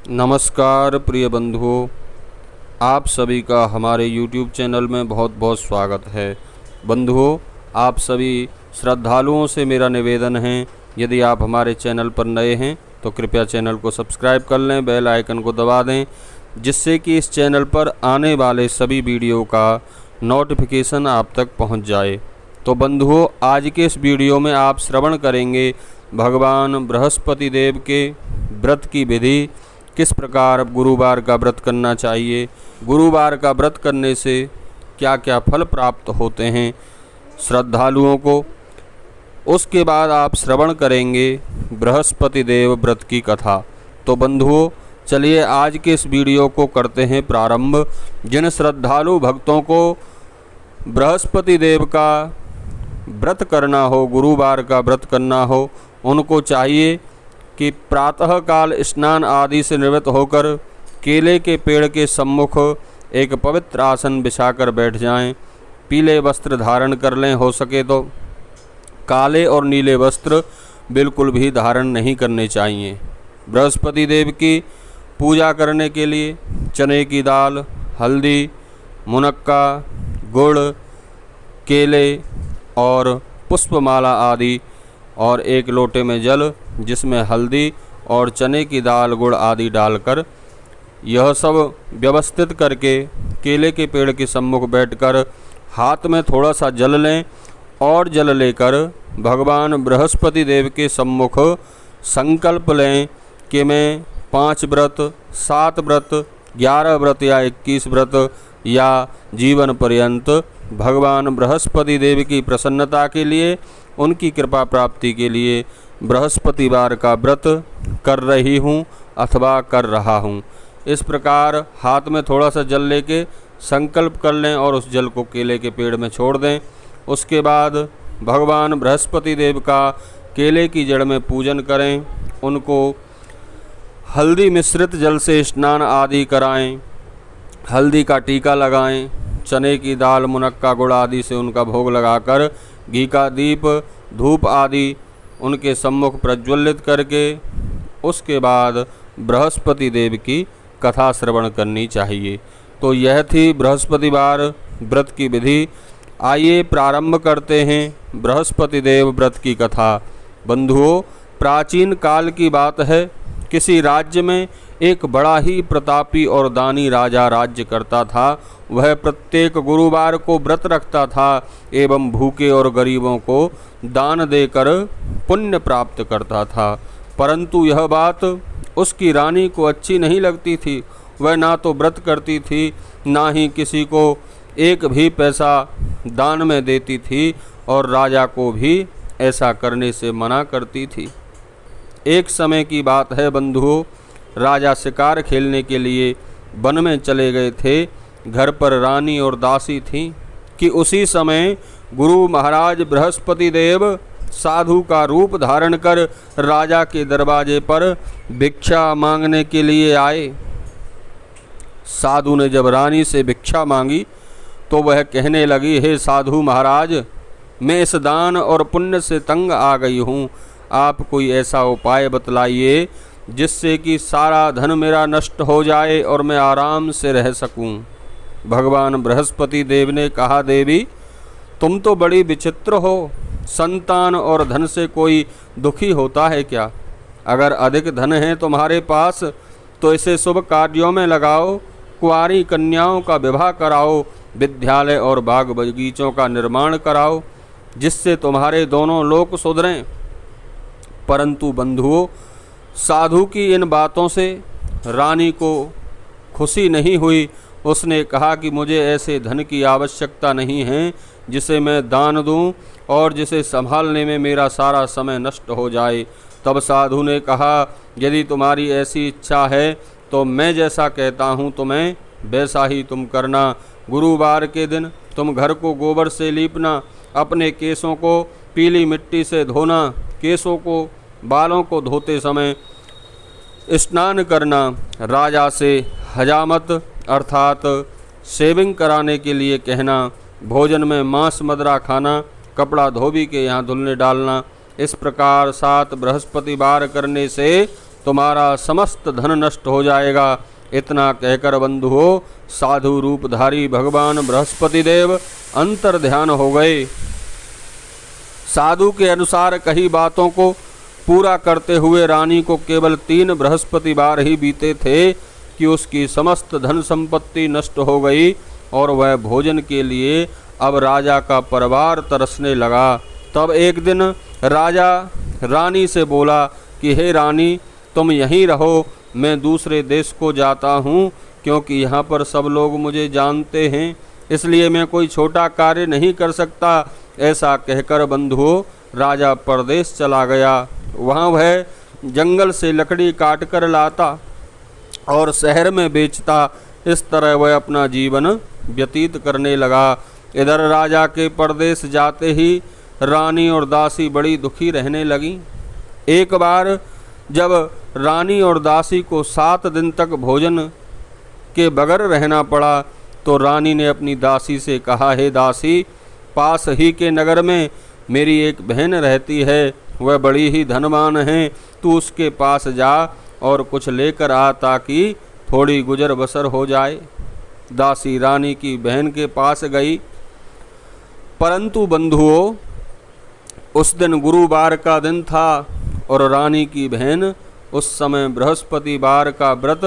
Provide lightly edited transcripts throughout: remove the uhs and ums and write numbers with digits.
नमस्कार प्रिय बंधुओं, आप सभी का हमारे YouTube चैनल में बहुत बहुत स्वागत है। बंधुओं, आप सभी श्रद्धालुओं से मेरा निवेदन है, यदि आप हमारे चैनल पर नए हैं तो कृपया चैनल को सब्सक्राइब कर लें, बेल आइकन को दबा दें, जिससे कि इस चैनल पर आने वाले सभी वीडियो का नोटिफिकेशन आप तक पहुंच जाए। तो बंधुओं, आज के इस वीडियो में आप श्रवण करेंगे भगवान बृहस्पति देव के व्रत की विधि, किस प्रकार गुरुवार का व्रत करना चाहिए, गुरुवार का व्रत करने से क्या क्या फल प्राप्त होते हैं श्रद्धालुओं को। उसके बाद आप श्रवण करेंगे बृहस्पति देव व्रत की कथा। तो बंधुओं, चलिए आज के इस वीडियो को करते हैं प्रारंभ। जिन श्रद्धालु भक्तों को बृहस्पति देव का व्रत करना हो, गुरुवार का व्रत करना हो, उनको चाहिए कि प्रातःकाल स्नान आदि से निवृत्त होकर केले के पेड़ के सम्मुख एक पवित्र आसन बिछाकर बैठ जाएं। पीले वस्त्र धारण कर लें, हो सके तो काले और नीले वस्त्र बिल्कुल भी धारण नहीं करने चाहिए। बृहस्पति देव की पूजा करने के लिए चने की दाल, हल्दी, मुनक्का, गुड़, केले और पुष्पमाला आदि और एक लोटे में जल जिसमें हल्दी और चने की दाल, गुड़ आदि डालकर यह सब व्यवस्थित करके केले के पेड़ के सम्मुख बैठकर हाथ में थोड़ा सा जल लें और जल लेकर भगवान बृहस्पति देव के सम्मुख संकल्प लें कि मैं 5 व्रत, 7 व्रत, 11 व्रत या 21 व्रत या जीवन पर्यंत भगवान बृहस्पति देव की प्रसन्नता के लिए, उनकी कृपा प्राप्ति के लिए बृहस्पतिवार का व्रत कर रही हूँ अथवा कर रहा हूँ। इस प्रकार हाथ में थोड़ा सा जल लेके संकल्प कर लें और उस जल को केले के पेड़ में छोड़ दें। उसके बाद भगवान बृहस्पति देव का केले की जड़ में पूजन करें, उनको हल्दी मिश्रित जल से स्नान आदि कराएं, हल्दी का टीका लगाएं, चने की दाल, मुनक्का, गुड़ आदि से उनका भोग लगाकर घी का दीप, धूप आदि उनके सम्मुख प्रज्वलित करके उसके बाद बृहस्पति देव की कथा श्रवण करनी चाहिए। तो यह थी बृहस्पतिवार व्रत की विधि। आइए प्रारंभ करते हैं बृहस्पति देव व्रत की कथा। बंधुओं, प्राचीन काल की बात है, किसी राज्य में एक बड़ा ही प्रतापी और दानी राजा राज्य करता था। वह प्रत्येक गुरुवार को व्रत रखता था एवं भूखे और गरीबों को दान देकर पुण्य प्राप्त करता था। परंतु यह बात उसकी रानी को अच्छी नहीं लगती थी। वह ना तो व्रत करती थी, ना ही किसी को एक भी पैसा दान में देती थी और राजा को भी ऐसा करने से मना करती थी। एक समय की बात है बंधुओं, राजा शिकार खेलने के लिए वन में चले गए थे। घर पर रानी और दासी थीं कि उसी समय गुरु महाराज बृहस्पति देव साधु का रूप धारण कर राजा के दरवाजे पर भिक्षा मांगने के लिए आए। साधु ने जब रानी से भिक्षा मांगी तो वह कहने लगी, हे साधु महाराज, मैं इस दान और पुण्य से तंग आ गई हूँ। आप कोई ऐसा उपाय बतलाइए जिससे कि सारा धन मेरा नष्ट हो जाए और मैं आराम से रह सकूं। भगवान बृहस्पति देव ने कहा, देवी, तुम तो बड़ी विचित्र हो। संतान और धन से कोई दुखी होता है क्या? अगर अधिक धन है तुम्हारे पास तो इसे शुभ कार्यों में लगाओ, कुंवारी कन्याओं का विवाह कराओ, विद्यालय और बाग बगीचों का निर्माण कराओ, जिससे तुम्हारे दोनों लोक सुधरें। परंतु बंधुओं, साधु की इन बातों से रानी को खुशी नहीं हुई। उसने कहा कि मुझे ऐसे धन की आवश्यकता नहीं है जिसे मैं दान दूं और जिसे संभालने में मेरा सारा समय नष्ट हो जाए। तब साधु ने कहा, यदि तुम्हारी ऐसी इच्छा है तो मैं जैसा कहता हूं तुम्हें वैसा ही तुम करना। गुरुवार के दिन तुम घर को गोबर से लीपना, अपने केसों को पीली मिट्टी से धोना, केसों को, बालों को धोते समय स्नान करना, राजा से हजामत अर्थात शेविंग कराने के लिए कहना, भोजन में मांस मदिरा खाना, कपड़ा धोबी के यहाँ धुलने डालना। इस प्रकार 7 बृहस्पतिवार करने से तुम्हारा समस्त धन नष्ट हो जाएगा। इतना कहकर बंधुओं साधु रूपधारी भगवान बृहस्पति देव अंतर ध्यान हो गए। साधु के अनुसार कही बातों को पूरा करते हुए रानी को केवल 3 बृहस्पतिवार ही बीते थे कि उसकी समस्त धन संपत्ति नष्ट हो गई और वह भोजन के लिए अब राजा का परिवार तरसने लगा। तब एक दिन राजा रानी से बोला कि हे रानी, तुम यहीं रहो, मैं दूसरे देश को जाता हूँ, क्योंकि यहाँ पर सब लोग मुझे जानते हैं, इसलिए मैं कोई छोटा कार्य नहीं कर सकता। ऐसा कहकर बंधुओं राजा परदेश चला गया। वहाँ वह जंगल से लकड़ी काट कर लाता और शहर में बेचता। इस तरह वह अपना जीवन व्यतीत करने लगा। इधर राजा के परदेश जाते ही रानी और दासी बड़ी दुखी रहने लगीं। एक बार जब रानी और दासी को 7 दिन तक भोजन के बगैर रहना पड़ा तो रानी ने अपनी दासी से कहा, हे दासी, पास ही के नगर में मेरी एक बहन रहती है, वह बड़ी ही धनवान है, तू उसके पास जा और कुछ लेकर आ ताकि थोड़ी गुजर बसर हो जाए। दासी रानी की बहन के पास गई, परंतु बंधुओं उस दिन गुरुवार का दिन था और रानी की बहन उस समय बृहस्पतिवार का व्रत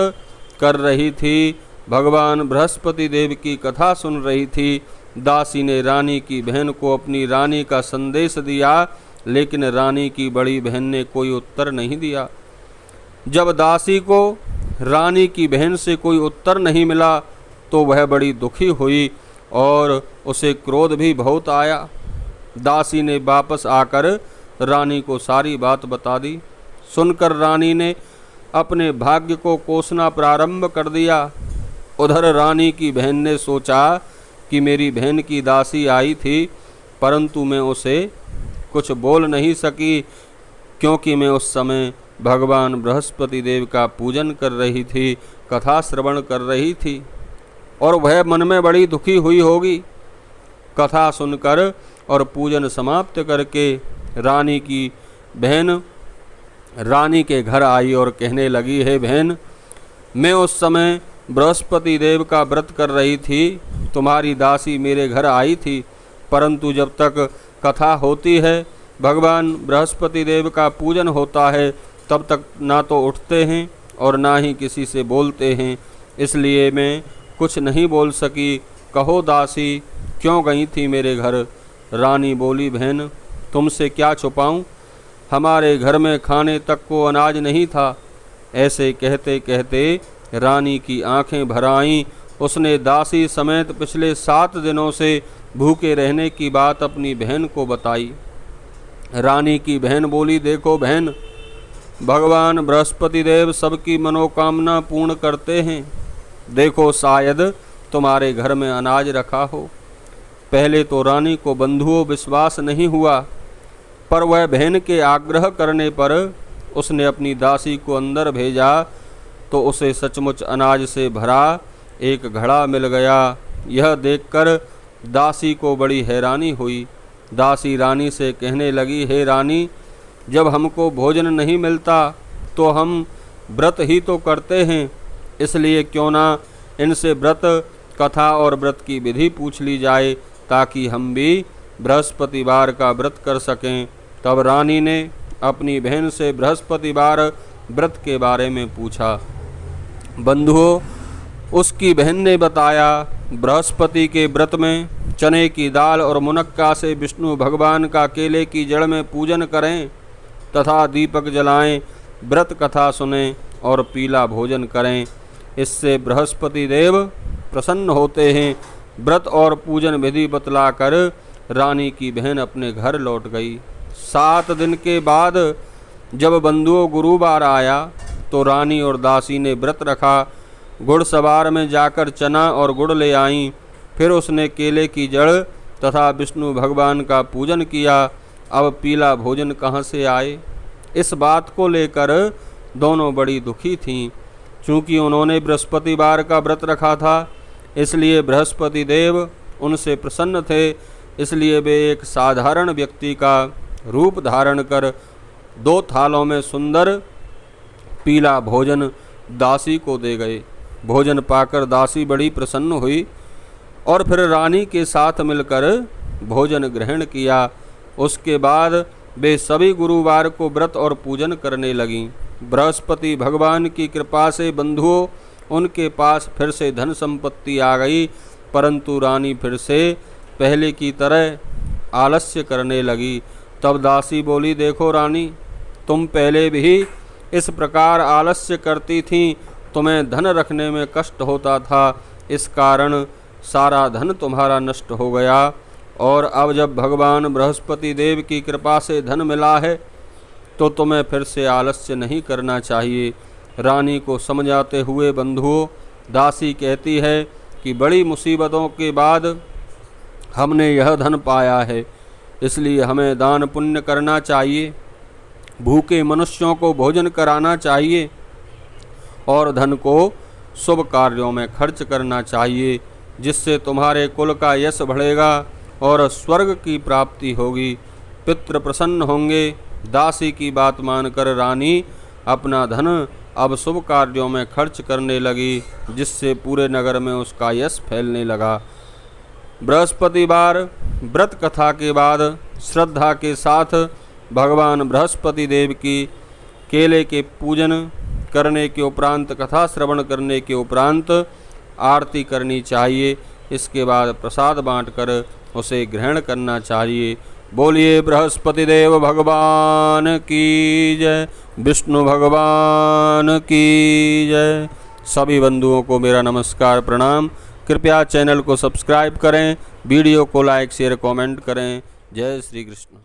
कर रही थी, भगवान बृहस्पति देव की कथा सुन रही थी। दासी ने रानी की बहन को अपनी रानी का संदेश दिया, लेकिन रानी की बड़ी बहन ने कोई उत्तर नहीं दिया। जब दासी को रानी की बहन से कोई उत्तर नहीं मिला तो वह बड़ी दुखी हुई और उसे क्रोध भी बहुत आया। दासी ने वापस आकर रानी को सारी बात बता दी। सुनकर रानी ने अपने भाग्य को कोसना प्रारंभ कर दिया। उधर रानी की बहन ने सोचा कि मेरी बहन की दासी आई थी, परंतु मैं उसे कुछ बोल नहीं सकी, क्योंकि मैं उस समय भगवान बृहस्पति देव का पूजन कर रही थी, कथा श्रवण कर रही थी, और वह मन में बड़ी दुखी हुई होगी। कथा सुनकर और पूजन समाप्त करके रानी की बहन रानी के घर आई और कहने लगी, हे बहन, मैं उस समय बृहस्पति देव का व्रत कर रही थी, तुम्हारी दासी मेरे घर आई थी, परंतु जब तक कथा होती है, भगवान बृहस्पति देव का पूजन होता है, तब तक ना तो उठते हैं और ना ही किसी से बोलते हैं, इसलिए मैं कुछ नहीं बोल सकी। कहो दासी, क्यों गई थी मेरे घर? रानी बोली, बहन, तुमसे क्या छुपाऊं, हमारे घर में खाने तक को अनाज नहीं था। ऐसे कहते कहते रानी की आंखें भर आईं। उसने दासी समेत पिछले 7 दिनों से भूखे रहने की बात अपनी बहन को बताई। रानी की बहन बोली, देखो बहन, भगवान बृहस्पति देव सबकी मनोकामना पूर्ण करते हैं, देखो शायद तुम्हारे घर में अनाज रखा हो। पहले तो रानी को बंधुओं विश्वास नहीं हुआ, पर वह बहन के आग्रह करने पर उसने अपनी दासी को अंदर भेजा तो उसे सचमुच अनाज से भरा एक घड़ा मिल गया। यह देखकर दासी को बड़ी हैरानी हुई। दासी रानी से कहने लगी, हे रानी, जब हमको भोजन नहीं मिलता तो हम व्रत ही तो करते हैं, इसलिए क्यों ना इनसे व्रत कथा और व्रत की विधि पूछ ली जाए, ताकि हम भी बृहस्पतिवार का व्रत कर सकें। तब रानी ने अपनी बहन से बृहस्पतिवार व्रत के बारे में पूछा। बंधुओं, उसकी बहन ने बताया, बृहस्पति के व्रत में चने की दाल और मुनक्का से विष्णु भगवान का केले की जड़ में पूजन करें तथा दीपक जलाएं, व्रत कथा सुनें और पीला भोजन करें, इससे बृहस्पति देव प्रसन्न होते हैं। व्रत और पूजन विधि बतलाकर रानी की बहन अपने घर लौट गई। 7 दिन के बाद जब बंधुओं गुरुवार आया तो रानी और दासी ने व्रत रखा। घुड़सवार में जाकर चना और गुड़ ले आईं। फिर उसने केले की जड़ तथा विष्णु भगवान का पूजन किया। अब पीला भोजन कहाँ से आए? इस बात को लेकर दोनों बड़ी दुखी थीं। चूँकि उन्होंने बृहस्पतिवार का व्रत रखा था, इसलिए बृहस्पति देव उनसे प्रसन्न थे, इसलिए वे एक साधारण व्यक्ति का रूप धारण कर 2 थालों में सुंदर पीला भोजन दासी को दे गए। भोजन पाकर दासी बड़ी प्रसन्न हुई और फिर रानी के साथ मिलकर भोजन ग्रहण किया। उसके बाद वे सभी गुरुवार को व्रत और पूजन करने लगीं। बृहस्पति भगवान की कृपा से बंधुओं उनके पास फिर से धन संपत्ति आ गई, परंतु रानी फिर से पहले की तरह आलस्य करने लगी। तब दासी बोली, देखो रानी, तुम पहले भी इस प्रकार आलस्य करती थीं, तुम्हें धन रखने में कष्ट होता था, इस कारण सारा धन तुम्हारा नष्ट हो गया। और अब जब भगवान बृहस्पति देव की कृपा से धन मिला है तो तुम्हें फिर से आलस्य नहीं करना चाहिए। रानी को समझाते हुए बंधुओं दासी कहती है कि बड़ी मुसीबतों के बाद हमने यह धन पाया है, इसलिए हमें दान पुण्य करना चाहिए, भूखे मनुष्यों को भोजन कराना चाहिए और धन को शुभ कार्यों में खर्च करना चाहिए, जिससे तुम्हारे कुल का यश बढ़ेगा और स्वर्ग की प्राप्ति होगी, पितृ प्रसन्न होंगे। दासी की बात मानकर रानी अपना धन अब शुभ कार्यों में खर्च करने लगी, जिससे पूरे नगर में उसका यश फैलने लगा। बृहस्पतिवार व्रत कथा के बाद श्रद्धा के साथ भगवान बृहस्पति देव की केले के पूजन करने के उपरांत, कथा श्रवण करने के उपरांत आरती करनी चाहिए। इसके बाद प्रसाद बांटकर उसे ग्रहण करना चाहिए। बोलिए बृहस्पति देव भगवान की जय, विष्णु भगवान की जय। सभी बंधुओं को मेरा नमस्कार प्रणाम। कृपया चैनल को सब्सक्राइब करें, वीडियो को लाइक शेयर कमेंट करें। जय श्री कृष्ण।